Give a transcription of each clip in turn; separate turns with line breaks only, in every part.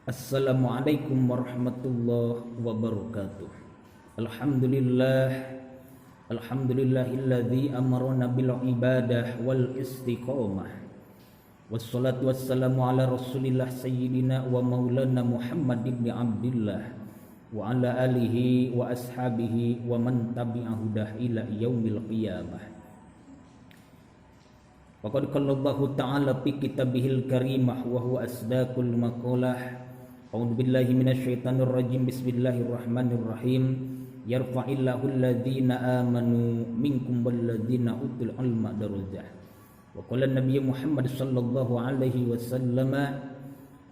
Assalamualaikum warahmatullahi wabarakatuh. Alhamdulillah, alhamdulillahilladzi amarna bil ibadah wal istiqamah. Wassalatu wassalamu ala Rasulillah sayyidina wa maulana Muhammad ibn Abdullah wa ala alihi wa ashabihi wa man tabi'ahu dah ila yaumil qiyamah. Faqad qala Allah ta'ala fi kitabihil karimah wa huwa asdaqul maqalah. A'udzu billahi minasyaitonir rajim. Bismillahirrahmanirrahim. Yarfa'illahu alladhina amanu minkum walladzina utul ilma darajah. Wa qala Nabi Muhammad sallallahu alaihi wasallam,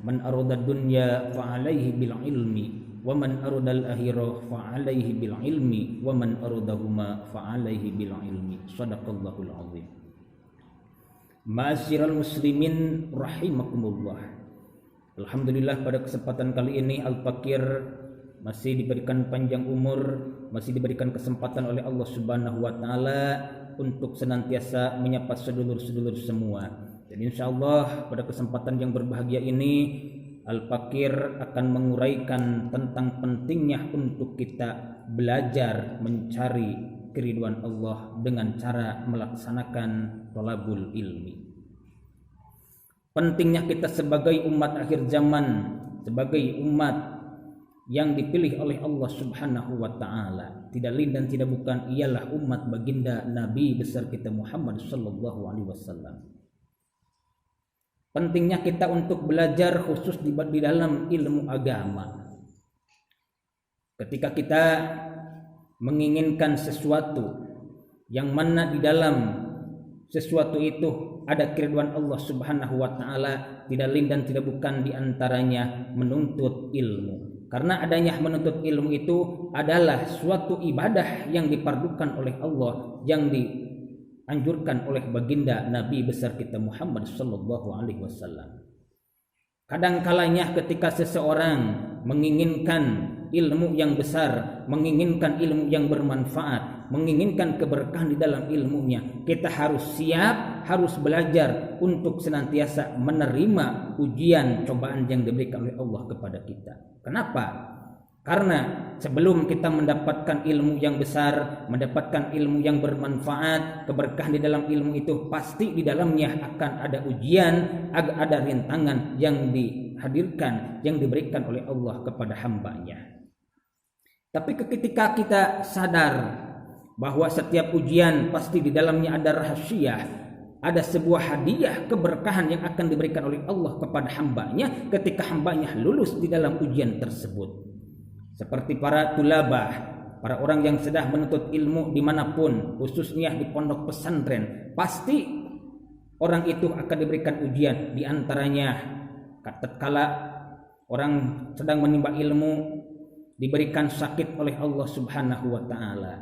man arada dunya fa alaihi bil ilmi wa man arada al akhirah fa alaihi bil ilmi wa man aradahuma fa alaihi bil ilmi. Shadaqallahul azim. Ma'asyiral muslimin rahimakumullah. Alhamdulillah, pada kesempatan kali ini Al-Fakir masih diberikan panjang umur, masih diberikan kesempatan oleh Allah Subhanahu wa taala untuk senantiasa menyapa sedulur-sedulur semua. Dan insyaallah pada kesempatan yang berbahagia ini Al-Fakir akan menguraikan tentang pentingnya untuk kita belajar mencari keriduan Allah dengan cara melaksanakan thalabul ilmi. Pentingnya kita sebagai umat akhir zaman, sebagai umat yang dipilih oleh Allah Subhanahu wa taala, tidak lain dan tidak bukan ialah umat baginda Nabi besar kita Muhammad sallallahu alaihi wasallam. Pentingnya kita untuk belajar khusus di dalam ilmu agama. Ketika kita menginginkan sesuatu yang mana di dalam sesuatu itu ada keriduan Allah Subhanahu wa taala, tidak lain dan tidak bukan di antaranya menuntut ilmu. Karena adanya menuntut ilmu itu adalah suatu ibadah yang dipardukan oleh Allah, yang dianjurkan oleh baginda Nabi besar kita Muhammad sallallahu alaihi wasallam. Kadang-kalanya ketika seseorang menginginkan ilmu yang besar, menginginkan ilmu yang bermanfaat, menginginkan keberkahan di dalam ilmunya, kita harus siap, harus belajar untuk senantiasa menerima ujian, cobaan yang diberikan oleh Allah kepada kita. Kenapa? Karena sebelum kita mendapatkan ilmu yang besar, mendapatkan ilmu yang bermanfaat, keberkahan di dalam ilmu itu, pasti di dalamnya akan ada ujian, ada rintangan yang dihadirkan, yang diberikan oleh Allah kepada hambanya. Tapi ketika kita sadar bahwa setiap ujian pasti di dalamnya ada rahasia, ada sebuah hadiah keberkahan yang akan diberikan oleh Allah kepada hambanya ketika hambanya lulus di dalam ujian tersebut. Seperti para tulabah, para orang yang sedang menuntut ilmu dimanapun, khususnya di pondok pesantren, pasti orang itu akan diberikan ujian. Di antaranya tatkala orang sedang menimba ilmu diberikan sakit oleh Allah Subhanahu wa taala.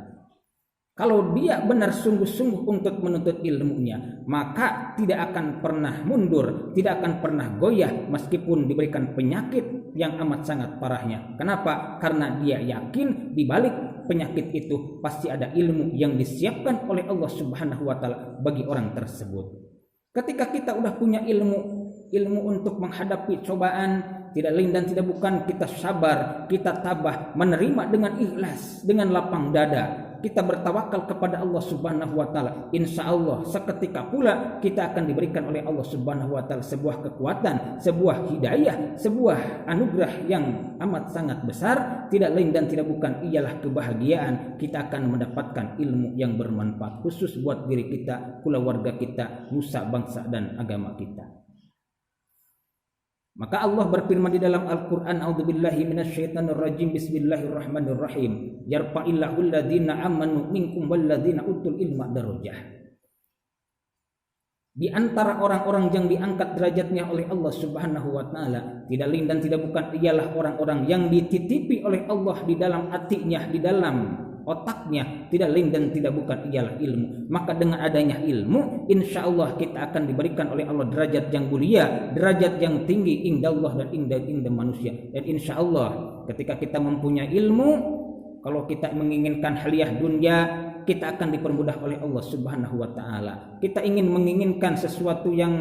Kalau dia benar sungguh-sungguh untuk menuntut ilmunya, maka tidak akan pernah mundur, tidak akan pernah goyah meskipun diberikan penyakit yang amat sangat parahnya. Kenapa? Karena dia yakin di balik penyakit itu pasti ada ilmu yang disiapkan oleh Allah Subhanahu wa taala bagi orang tersebut. Ketika kita udah punya ilmu untuk menghadapi cobaan, tidak lain dan tidak bukan kita sabar, kita tabah, menerima dengan ikhlas, dengan lapang dada. Kita bertawakal kepada Allah Subhanahu wa taala. Insyaallah seketika pula kita akan diberikan oleh Allah Subhanahu wa taala sebuah kekuatan, sebuah hidayah, sebuah anugerah yang amat sangat besar. Tidak lain dan tidak bukan ialah kebahagiaan. Kita akan mendapatkan ilmu yang bermanfaat khusus buat diri kita, keluarga kita, nusa bangsa dan agama kita. Maka Allah berfirman di dalam Al-Quran, A'udzubillahi minasyaitonir rajim, Bismillahirrahmanirrahim. Yarfa'illahu alladhina amanu minkum walladzina utul ilma darajah. Di antara orang-orang yang diangkat derajatnya oleh Allah Subhanahu wa taala, tidak lain dan tidak bukan ialah orang-orang yang dititipi oleh Allah di dalam hatinya, di dalam otaknya, tidak lain dan tidak bukan ialah ilmu. Maka dengan adanya ilmu, insya Allah kita akan diberikan oleh Allah derajat yang mulia, derajat yang tinggi indallah dan indah manusia. Dan insya Allah ketika kita mempunyai ilmu, kalau kita menginginkan hadiah dunia, kita akan dipermudah oleh Allah Subhanahu wa taala. Kita ingin menginginkan sesuatu yang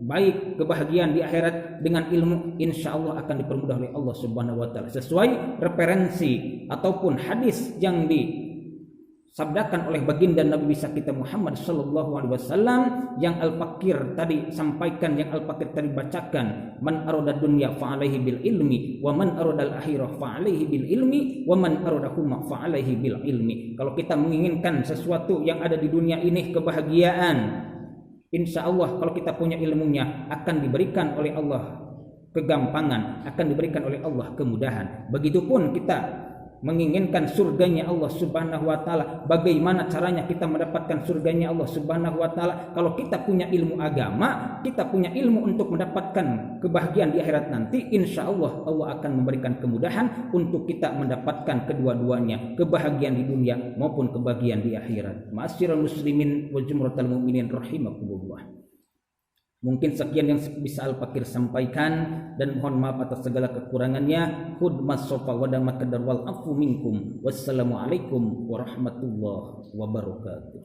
baik, kebahagiaan di akhirat dengan ilmu, insya Allah akan dipermudah oleh Allah Subhanahu wa taala sesuai referensi ataupun hadis yang disabdakan oleh baginda Nabi besar kita Muhammad sallallahu alaihi wasallam yang Al-Fakir tadi sampaikan, yang Al-Fakir tadi bacakan, man arada dunya fa alaihi bil ilmi wa man arada al-akhirah fa alaihi bil ilmi wa man aradahuma fa alaihi bil ilmi. Kalau kita menginginkan sesuatu yang ada di dunia ini, kebahagiaan, insya Allah kalau kita punya ilmunya akan diberikan oleh Allah kegampangan, akan diberikan oleh Allah kemudahan. Begitupun kita menginginkan surganya Allah Subhanahu wa taala. Bagaimana caranya kita mendapatkan surganya Allah Subhanahu wa taala? Kalau kita punya ilmu agama, kita punya ilmu untuk mendapatkan kebahagiaan di akhirat nanti, insya Allah Allah akan memberikan kemudahan untuk kita mendapatkan kedua-duanya, kebahagiaan di dunia maupun kebahagiaan di akhirat. Ma'asyiral muslimin wa jumratal mu'minin rahimakumullah. Mungkin sekian yang bisa Al-Fakir sampaikan, dan mohon maaf atas segala kekurangannya. Hudmas sofa wa damakadar wal afu minkum. Wassalamualaikum warahmatullahi wabarakatuh.